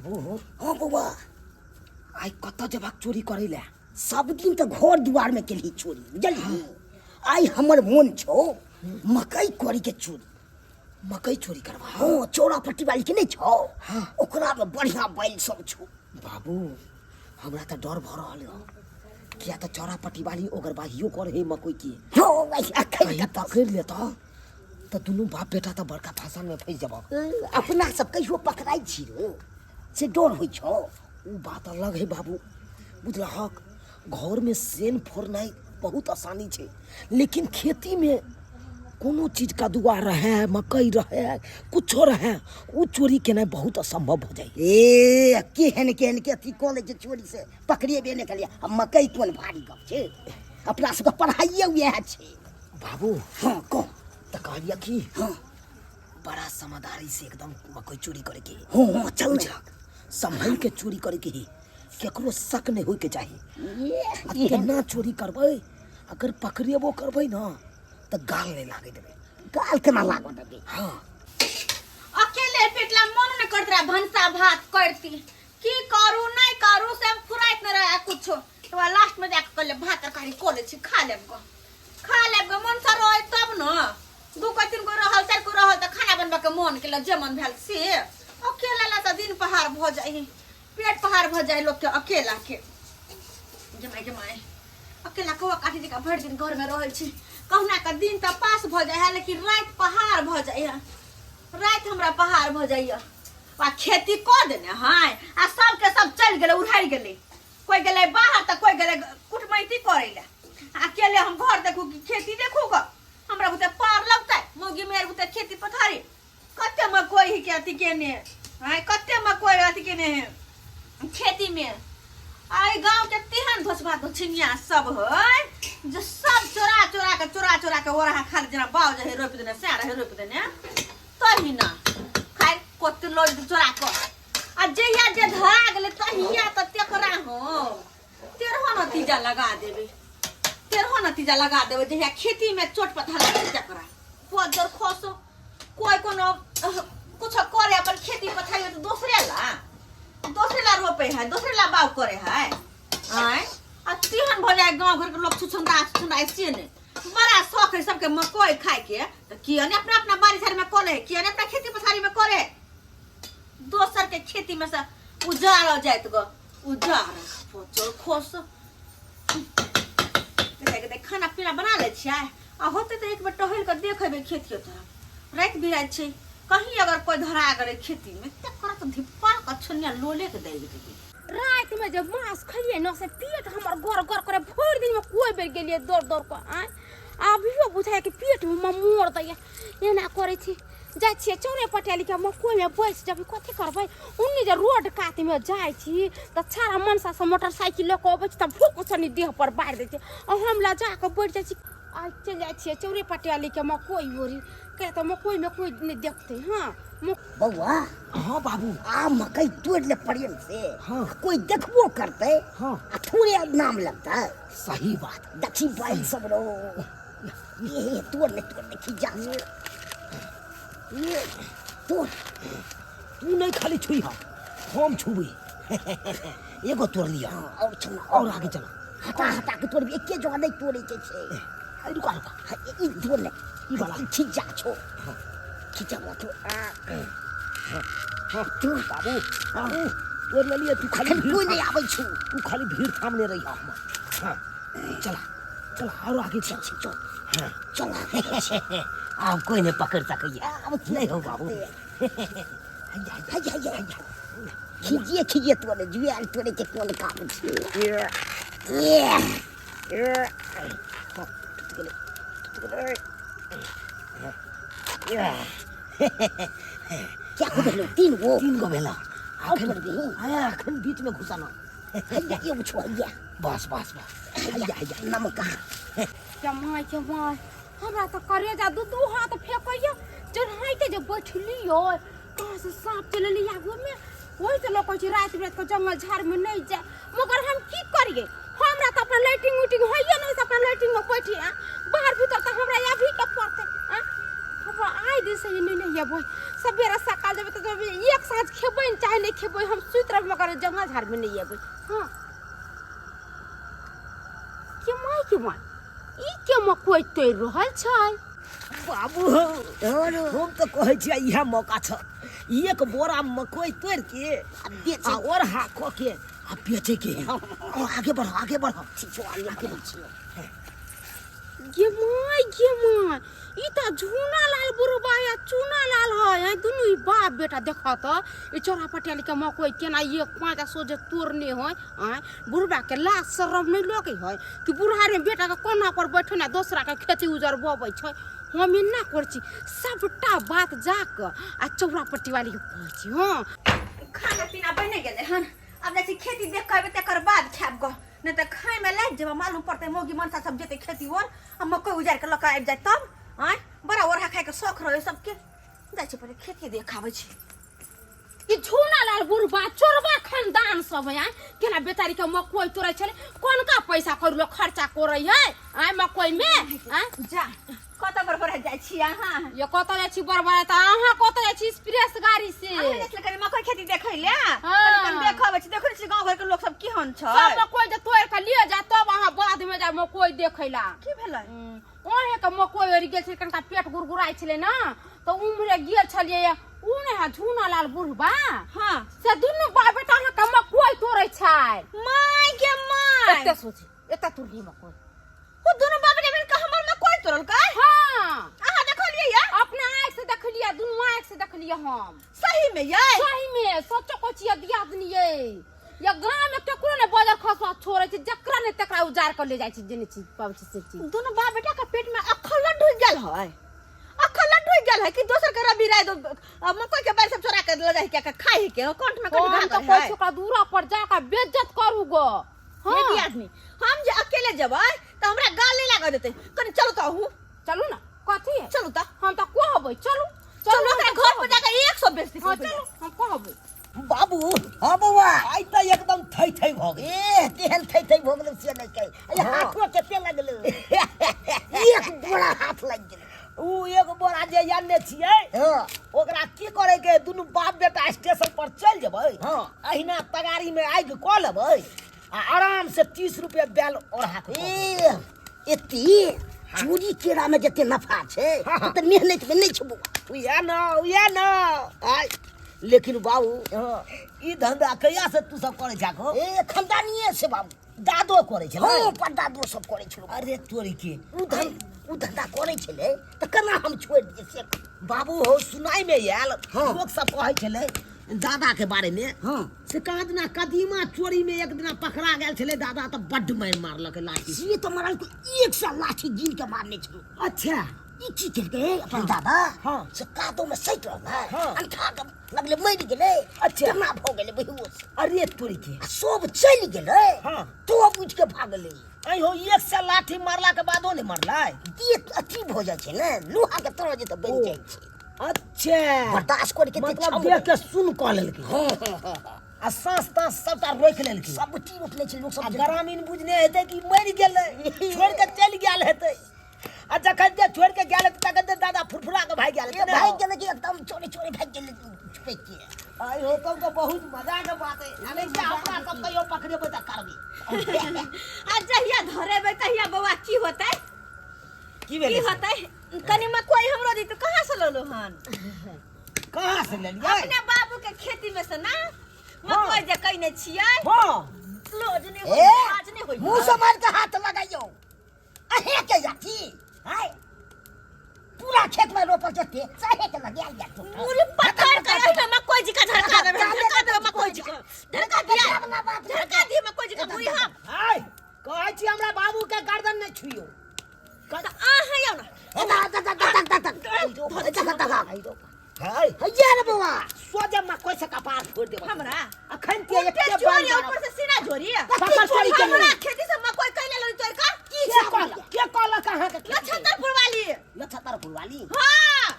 बाबू हाँ बउआ आई कत जबाक चोरी करे ले सब दिन तो घर दुआर में केली चोरी बुझलिही आई हमर मन छौ मकई करी के चोरी मकई चोरी करवा हाँ चौरा पट्टी वाली के नहीं छौ हाँ ओकरा में बढ़िया बैल सब छौ बाबू हमरा तो डर भ रहल हो किया तो चौरा पट्टी वाली ओगरबाहियो कर हे मकई की हो भाई कहीं पकड़ लेता तो दोनों बाप बेटा तो बड़का फंसन में फंस जब अपना सब कहियो पकड़ाई छी रो से डर होइ छौ वो बात अलग है बाबू बुझलहक घर में सेन फोड़नाई बहुत आसानी छे लेकिन खेती में कोनो चीज का दुआ रहे मकई रहे कुछ रहे वो चोरी केना बहुत असंभव हो जाए ए केहन के अथी कॉले जे चोरी से पकड़ेबे नहीं कलिया अब मकई कोन भारी गप छे अपना सबके पढ़ाइए यह छे बाबू हाँ कौन तो कहलिया कि हाँ बड़ा समझदारी से एकदम मकई चोरी करे के हाँ चल संभल के चोरी करे के ही केकरो शक नहीं होय के चाहिए केना चोरी करबै अगर पकड़ेबो करबै ना तो गाल नहीं लागे देबे गाल केना लागो देबे हाँ अकेले पेटला मन न करत रहा भंसा भात करती की करू नहीं करू से फुराइत न रहा कुछ तो लास्ट में जाके कहले भात तरकारी कोले छी खा लेब गो मन सर रोय तब न दू को तीन को रहल चार को रहल त खाना बनबा के मन के जे मन भेल से अकेला ला त दिन पहाड़ भ जाई पेट पहाड़ भ जाए लोग के अकेला के जमाई अकेला कौआ काटी दिका भर दिन घर में रहल छी कहना का दिन त पास भ जाए है लेकिन रात पहाड़ भ जाए रात हमरा पहाड़ भ जाइए आ खेती कर देने हैं आ सब के सब चल गेले उड़ाई गेले कोई गेले बाहर त कोई गेले कुटमैती करे ले अकेले हम घर देखू कि खेती देखू ग हमरा बुते पार लगता है मोगी मेर बुते खेती पथारी कते में कोई ही के अथी केने है कते में कोई अथी केने है खेती में आई गांव के तिहन भोसभा तो छिनिया सब है जो सब चोरा के ओरा खा जना बाव जे रोप देने से रहे रोप देने तही ना खाइ कोत लोग चोरा को आ जइया जे धरा गेले तहिया त तेकरा हो तेरहो नतीजा लगा देबे जहिया खेती में चोट पथा लगे तेकरा पोजर खोसो कोई कोनो कुछ करे अपन खेती पथाई तो दूसरे ला रोपे है दूसरे ला बाव करे है आय आ तिहन भ जाए गांव घर के लोग छुछंदा से ने बड़ा शौक है सबके मकई खाए के तो किया ने अपना बाड़ी झाड़ी में करे किया ने अपना खेती पथारी में करे दोसर के खेती में से उजाड़ जात गो उजाड़ पोचल खोस देख खाना पीना बना ले छियै आ होते तो एक बार टहल के देखबे खेती तरफ रात बिरात छै कहीं अगर कोई धरा गरे खेती में तकर तो धिप्पा का छन्या लोले के दे देबे रात में जब मांस खाइए न से पेट हमर गोर करे भर दिन में कोई बेर गेलिए दौड़ को आ अभियो बुझाय कि पेट में मोर दैया एना करे छी जाय छी चौरे पटेली के मकोई में बैस जब कथि करबै उन्नी जे रोड कात में जाय छी त छारा मनसा से मोटरसाइकिल ल के अबै छी त भूक छनी देह पर बार दै छी आ हम ला जा के बैठ जाय छी आ चल जाय छी चौरे पटेली के मकोई ओरी के त मकोई में कोई नहीं देखते हां बउआ हाँ बाबू आ मकई तोड़ ले पड़ियन से हाँ कोई देखबो करते हाँ थोड़े नाम लगता है सही बात दक्षिण बाइल सब रो ये तोड़ ले खिजा ये तोड़ तू नहीं खाली छुई हम छुबी एगो तोड़ लिया और चला और आगे चला हटा के तोड़ एक जगह नहीं तोड़े के छे रुका ई तोड़ ले ई वाला खिजा छो खिजा मत तू बाबू तोड़ ले लिया तू खाली कोई नहीं आवे छु तू खाली भीड़ थाम ले रही हां चला और आगे चल चला आप कोई नहीं पकड़ सकिए अब नहीं हो बाबू खिजिए तोड़े जुआल तोड़े के कोन काम छे ये क्या को भेलो तीन गो भेला आखन बीच में घुसाना ये छोड़िया बस नमक जमाई हमरा त करे जा दू हाथ फेकइया चढ़ाइते जे बैठली हो कहां से सांप चलली आगो में ओइ से लोग कहै रात रात को जंगल झाड़ में नहीं जाए मगर हम की करिए हमरा त अपना लाइटिंग उटिंग होइए नहीं से अपना लाइटिंग में बैठी बाहर भीतर त हमरा या भी के पड़ते हमरा आइ दिन से नहीं ये बोल सवेरे सकाल जब तो एक साँझ खेबै न चाहे नहीं खेबै हम सुत रहब मगर जंगल झाड़ में नहीं आबै हां के माय ई के मकोई तोड़ रहल छै बाबू हम तो कहै छियै इहे मौका छ एक बोरा मकई तोड़ के आ और हाको के आ बेचे के आगे बढ़ ठीक छो आगे बढ़ गे माय ई त झूना लाल बुरबा या चूना लाल है दुनु ई बाप बेटा देखा त ई चोरा पटियाली के मकोई केना एक पांच सोजे तोड़ने है आ बुरबा के लाश शरम नहीं लगे है कि बुढ़ारी में बेटा के कोना पर बैठे ना दूसरा के खेती उजर बबै छै हम ना करछि सबटा बात जाक आ चौरा पटियाली के पहुंची हां खाना पीना बने गेले हन अब जैसे खेती देख के तेकर बाद खाब गो नहीं तो खाए में लाग जब मालूम पड़ते मोगी मनसा सब जेते खेती और अब मकई उजार के लका आबि जाय तब आय बड़ा ओरहा खाए के शौक रहे सबके जाय छै पहिले खेती देखाबै छै ई झूना लाल बुरबा चोरबा खानदान सब है केना बेचारी के मकई तोड़ै छले कोन का पैसा करलो खर्चा करै है आय मकई में आ जा कत बरबर जाय छी अहाँ ये कत जाय छी बरबर त अहाँ कत जाय छी एक्सप्रेस गाड़ी से अहाँ जैसे करी मकई खेती देखै ले कनी देखाबै छी देखै छी गांव घर के लोग सब केहन छै सब मकई जे तोड़ के लिए जा तब अहाँ बाद में जा मकई देखैला की भेलै ओहे के मकई ओरि गेल छै कनका पेट गुरगुराइ छले ना तो उम्हरे गेल छलिए उ ने है झूना लाल बुढ़बा हां से दुनु बा बेटा अहाँ के मकई तोड़ै छै माय के माय एते सोची एते तुरही मकई ओ दुनु बाबा जब के हमर मकई तोड़ल का हां अहाँ देखलिए या अपना आँख से देखलिए दुनु आँख से देखलिए हम सही में ये सही में सोचो को छिया दिया दनिए या गांव में केकरो ने बाजार खसवा छोड़े छै जकरा ने तकरा उजार कर ले जाय छै जेने चीज पाबै छै से चीज दुनु बाप बेटा के पेट में अखल ढुक गेल है अखल ढुक गेल है कि दोसर के रबी राय दो मकई के बाल सब चोरा के ले जाय के खाए के कंठ में कट घा तो कोई छोकरा दूरा पर जाकर बेइज्जत करू गो हां ये आदमी हम जे अकेले जेबै त हमरा गाल नहीं लाग देतै कनी चलो त हूं चलू ना कथी है चलू त हम त कहबै चलू चलो ओकरा घर पर जाके 100 बेच दी हां चलू हम कहबै बाबू हाँ बउआ आइ त एकदम थै भ गेल ए तेहन थै भो गेल से नहीं कहे अरे हाथो केते लगल एक बड़ा हाथ लग गेल उ एक बोरा जे याने छियै हां ओकरा की करे के दुनु बाप बेटा स्टेशन पर चल जेबै हाँ। अहिना तगारी में आगि क लेबै आ आराम से 30 रुपया बैल ओढ़ा के ए एती चोरी केरा में जते नफा छै त मेहनत में नहीं छै बउआ उया न आइ लेकिन बाबू ई धंधा कहिया से तू सब करे जाको ए खानदानिये से बाबू दादो करे छलै हां परदादो सब करे छलो अरे तोरी के उ धंधा करे छले त केना हम छोड़ दिए से बाबू हो सुनाई में आयल हाँ। लोग सब कहै छलै दादा के बारे में हां से कहा दिना कदीमा चोरी में एक दिना पकड़ा गेल छलै दादा त बड्ड मार मारलक लाठी ये तो मरल को एक सा लाठी गिन के मारने छलो अच्छा ई की केलके अपन दादा हाँ। से कादो में सैट रहल है हाँ। अंठा के लगले मर गेले अच्छा। केना भ गेले बेहोश अरे तोरी के आ सब चल गेले हाँ। तो उठ के भागले आई हो एक से लाठी मारला के बादो नहीं मरलै ये अथी भ जाय छै ने लोहा के तरह जे त बन जाय छै अच्छा बर्दाश्त करे के मतलब देख के सुन क लेलकै हां हां हां आ सांस तांस सबटा रोक लेलकै सब टी रोक ले छै लोग आ सब ग्रामीण बुझने हेतै कि मर गेलै छोड़ के चल गेल हेतै आ जखन जे छोड़ के गेल हेतै तखन ते दादा फुरफुरा के भाग गेल हेतै भाग गेले कि एकदम चोरी चोरी भाग गेले छुपे के आई हो तब तो बहुत मजा के बात है अरे जे अपना सब कहियो पकड़ेबै त करबै आ जहिया धरेबै तहिया बौआ की होतै की की होतै कनी मकई हमरो दी त कहां से ललो हन कहां से लेलियै अपने बाबू के खेती में से ना मकई जे कइने छियै हां लोज ने ए आज ने होई मुंह से मार के हाथ लगाइयो अहे के जाती हाय पूरा खेत में रोपल जते सहे के लगे आ जातो पूरी पकड़ के रखे मकई जी का झड़का दे मकई जी का झड़का दिया मकई जी का पूरी हम हाय कहै छी हमरा बाबू के गर्दन नहीं छुइयो त आ है ना हाय हजार बउआ सोजे मकई से कपार फोड़ देबै हमरा अखन के उल्टे एकटे चोरी बन ऊपर से सीना झोरी पकड़ चोरी के हमरा खेती से मकई कइले लो तोर का की के कहला कहां के लछतरपुर वाली लछतरपुर वाली हां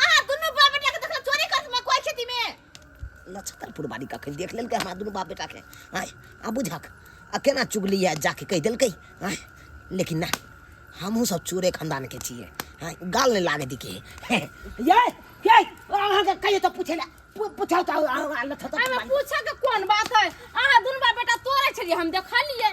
आ दुनु बाप बेटा के देखला चोरी करत मकई खेती में लछतरपुर वाली का कल देख लेलके हमरा दुनु बाप बेटा के हाय आ बुझक आ केना चुगली है जाके कह देलकै हाय लेकिन ना हमहू सब चोरे खानदान के छिए हाय गाल नहीं लागे दिखे ये अहाँ के कहिए तो पूछे पूछो तो हालत होता आई में पूछे के कौन बात है अहाँ दुनु बाप बेटा तोरे छलिए हम देखलिए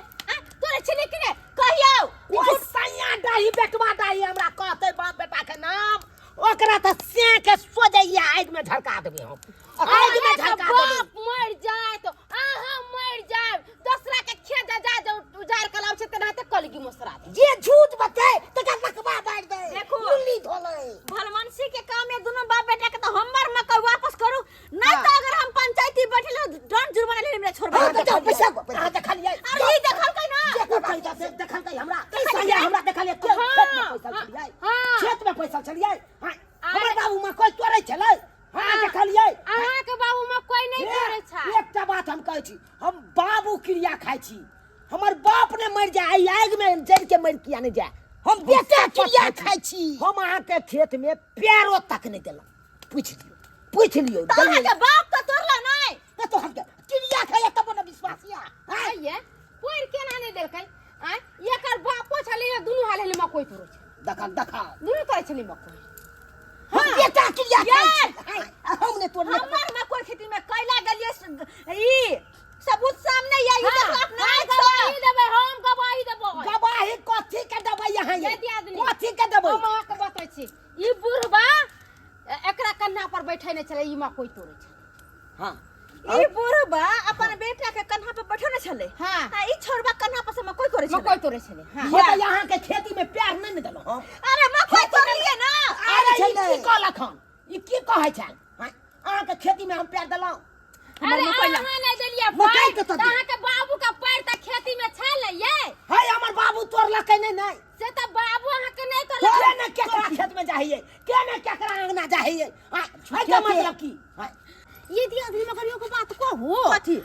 तोरे छलिए कि नहीं कहियो ओ सैया डाही बेटवा डाही हमरा कहते बाप बेटा के नाम ओकरा त से के सोजैया आग में झरका देबे हम आग में झरका देबे बाप मर जाए तो अहाँ मर जाए दूसरा के खेत जा जो उजार कलाव से तेनाते कलगी मसरा जे झूठ बते तका नकबा बाड़ दे देखो। गुल्ली धोले भलमनसी के काम में दोनों बाप बेटा के तो हमर मकई वापस करू नहीं तो अगर हम पंचायती बैठल दंड जुर्माना ले हमरा छोड़बे हां तो पैसा हां देखलिए अरे ई देखल कई ना देखल कई हमरा सैया हमरा देखलिए खेत में पैसा चलिए हां हमर बाबू में कोई तोरे चले हां देखलिए अहाँ के बाबू में कोई नहीं तोरे छै एकटा बात हम कहै छी हम बाबू क्रिया खाइ छी हमर बाप ने मर जाए आग में जड़ के मर किया नहीं जाए हम बेटा क्रिया खाइ छी हम अहाँ के खेत में पैरो तक नहीं देलौ पूछ लियो तोरा के बाप तो तोरला नहीं तो हम क्रिया खाए तब न विश्वासिया आइए पोर केना नहीं देलकै आ एकर बापो छलिए दुनु हाल में कोई तोरे छै देखा दुनु तोरे छलिए मकई हम बेटा क्रिया खाइ हमने तो हमर मकई खेती में कैला गलिए ई सबूत सामने ये ई देखो अपना गवाही देबै हम गवाही देबै गवाही कथी के देबै यहाँ ये दिया आदमी कथी के देबै हम अहाँ के बतै छी ई बुढ़बा एकरा कन्हा पर बैठे नहीं छले ई मकई तोरे छै हां ई बुढ़बा अपन बेटा के कन्हा पर बैठने छले हाँ। ई छोरबा कन्हा पर से मकई करे छले मकई तोरे छले हां ये तो यहाँ के खेती में प्यार नहीं देलौ हम अरे मकई तोड़ लिए ना अरे ई की कहलक हम ई की कहै छै अहाँ के खेती में हम प्यार देलौ अरे अहाँ नहीं देलिए मकई के तो अहाँ के बाबू का पैर त खेती में छले ये है हमर बाबू तोड़लकै नहीं से त बाबू अहाँ के नहीं तोड़लकै के ने केकरा खेत में जाहिए के ने केकरा अंगना जाहिए है का मतलब की ये दिया आदमी मगर यो को बात कहू कथी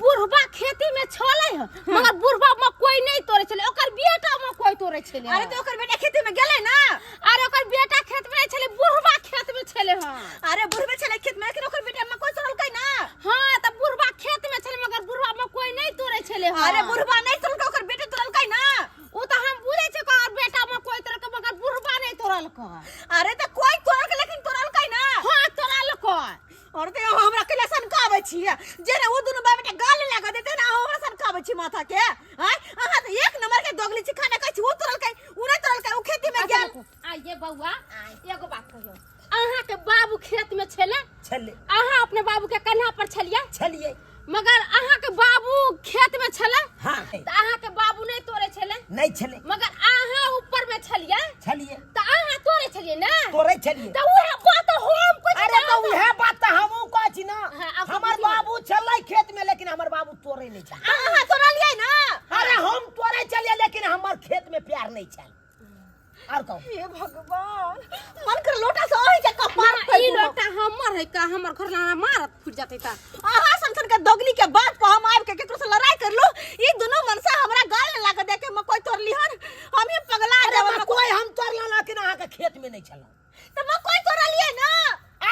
बुढ़बा खेती में छले है मगर बुढ़बा मकई नहीं तोड़े छले ओकर बेटा मकई तोड़े छले अरे तो ओकर बेटा खेती में गेले ना अरे ओकर बेटा खेत में नहीं छले बुढ़बा खेत में छले हां अरे बुढ़बे छले खेत में लेकिन ओकर बेटा मकई तोड़लकै ना हां त बुढ़बा खेत में छले मगर बुढ़बा मकई नहीं तोड़े छले हां अरे बुढ़बा नहीं तोड़लकै ओकर बेटा तोड़लकै ना ओ त हम बुझे छ कि और बेटा मकई तोड़लकै मगर बुढ़बा नहीं तोड़लकै अरे तो कोई तोड़लकै लेकिन तोड़लकै ना हां तोड़लकै और तो हमरा के लसन कावे छी जेने ओ दुनु बाप बेटा गाल लगा देते ना हमरा सन कावे छी माथा के हां अहाँ तो एक नंबर के दोगली छी खाना कहै छी ओ तोड़लकै उ नहीं तोड़लकै उ खेती में गेल आइए बउआ एगो बात कहियो अहाँ के बाबू खेत में छले छले अहाँ अपने बाबू के कन्हा पर छलिए मगर अहाँ के बाबू खेत में छले हां त अहाँ के बाबू नहीं तोड़े छले नहीं छले मगर अहाँ ऊपर में छलिए छलिए त अहाँ तोड़े छलिए ना तोड़े छलिए त उहे बात हम कुछ अरे तो उहे बात त हमहु कहै छी ना हाँ, अब हमर बुझिए। बाबू छलै खेत में लेकिन हमर बाबू तोड़े नहीं छल अहाँ तोड़लियै ना अरे हम तोड़े चलिए लेकिन हमर खेत में प्यार नहीं छल और कहू हे भगवान मन कर लोटा से ओही के कपार ई लोटा हमर है का हमर घर ना मारत फुट जाते त आहा संसन के दोगली के बात पर हम आब के केकरो से लड़ाई कर लो ई दोनों मनसा हमरा गाल न लाग दे के मकई तोड़ली हन हम ही पगला अरे जाब कोई हम तोड़लौ लेकिन अहाँ के खेत में नहीं छल त मकई तोड़लियै ना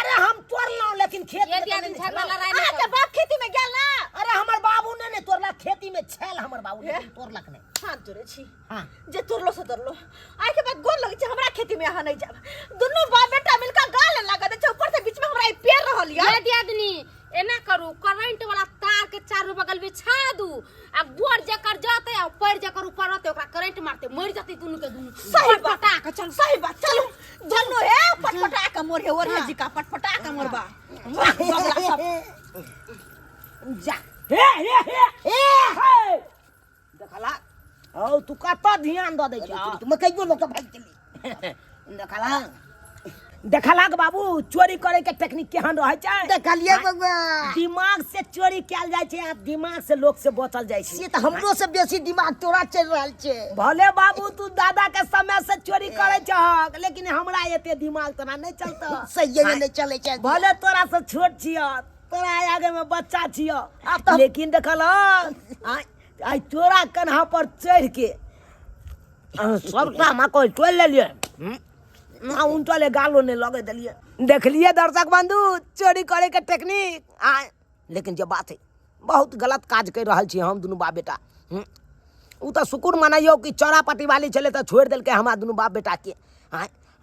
अरे हम तोड़लौ लेकिन खेत ये में दिया नहीं दिन छल झगड़ा लड़ाई अहाँ के बाप खेती में गेल ना अरे हमर बाबू ने तोड़ला खेती में छल हमर बाबू लेकिन तोड़लक नहीं हाथ जोड़े छी हां जे तोड़लो से तोड़लो आइ के बाद गोल लगे छै हमरा खेती में अहाँ नहीं जाब दोनों बाप बेटा मिलकर गाल लगा दे छै ऊपर से बीच में हमरा ई पेड़ रहल ये या दियादनी एना करू करंट वाला तार के चारों बगल बिछा दू आ गोर जकर जाते आ पैर जकर ऊपर रहते ओकरा करंट मारते मर जाते दुनु के दुनु सही बात पटा के चल सही बात चलो जन्नो है पटपटा का मोर है और जी का पटपटा का मोरबा बगला सब जा हे देखला औ तू कत ध्यान द दे छी तू मकइयो लोग भाग चली देखला देखला के बाबू चोरी करे के टेक्निक केहन रहै छै देखलिए बउआ दिमाग से चोरी कैल जाय छै आ दिमाग से लोग से बचल जाय छै से तो हमरो से बेसी दिमाग तोरा चल रहल छै भले बाबू तू दादा के समय से चोरी करे छहक लेकिन हमरा एते दिमाग तोरा नहीं चलता सही में नहीं चले छै भले तोरा से छोट छिया तोरा आगे में बच्चा छिया लेकिन देखल आई तोरा कन्हा पर चढ़ के सबटा मकई तोड़ लेलिए उनटले गालो ने लगे दिलिए देखलिए दर्शक बंधु चोरी करे के टेक्निक लेकिन जे बात है बहुत गलत काज कर रहा छी हम दुनू बाप बेटा उ तो शुक्र मनाइयो कि चौरा पट्टी वाली चले तो छोड़ दिल के हमारा दुनू बाप बेटा के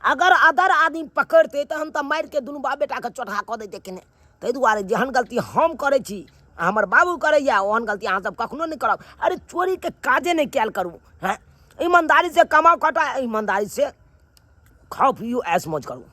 अगर अदर आदमी पकड़ते तो हम तो मार के दुनू बाप बेटा के चोटहा कऽ देते कि नहीं। ताहि दुआरे जेहन गलती हम करै छी हमर बाबू करैया ओहन गलती अहाँ सब कखनो नहीं करब। अरे चोरी के काजे नहीं कैल करू हैं, ईमानदारी से कमाओ खटा, ईमानदारी से खाओ पियो ऐश मौज करू।